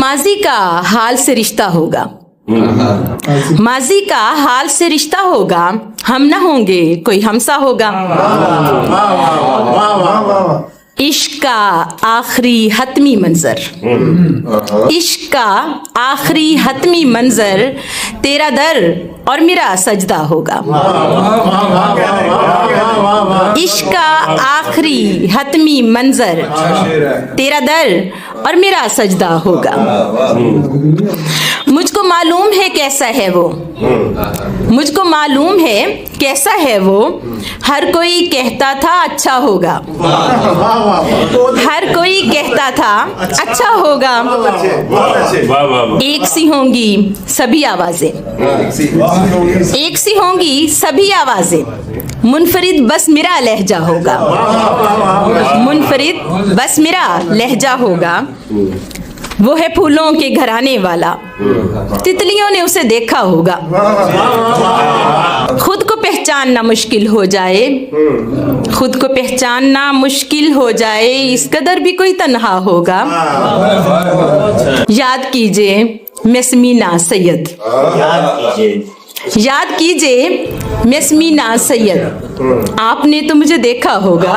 माजी का हाल से रिश्ता होगा, माजी का हाल से रिश्ता होगा, हम न होंगे कोई हमसा होगा। इश्क का आखिरी हतमी मंजर, इश्क का आखिरी हतमी मंजर, तेरा दर और मेरा सजदा होगा। इश्क का आखिरी हतमी मंजर, तेरा दर और मेरा सजदा होगा। मुझको मालूम है कैसा है वो, मुझको मालूम है कैसा है वो, हर कोई कहता था अच्छा होगा, हर कोई कहता था अच्छा होगा। एक सी होंगी सभी आवाजें, एक सी होंगी सभी आवाजें, मुनफरिद बस मेरा लहजा होगा, मुनफरिद बस मेरा लहजा होगा। वो है फूलों के घराने वाला, तितलियों ने उसे देखा होगा। खुद को पहचानना मुश्किल हो जाए, खुद को पहचानना मुश्किल हो जाए, इस कदर भी कोई तन्हा होगा। याद कीजिए मेस्मीना सैयद, याद कीजिए मेस्मीना सैयद, आपने तो मुझे देखा होगा।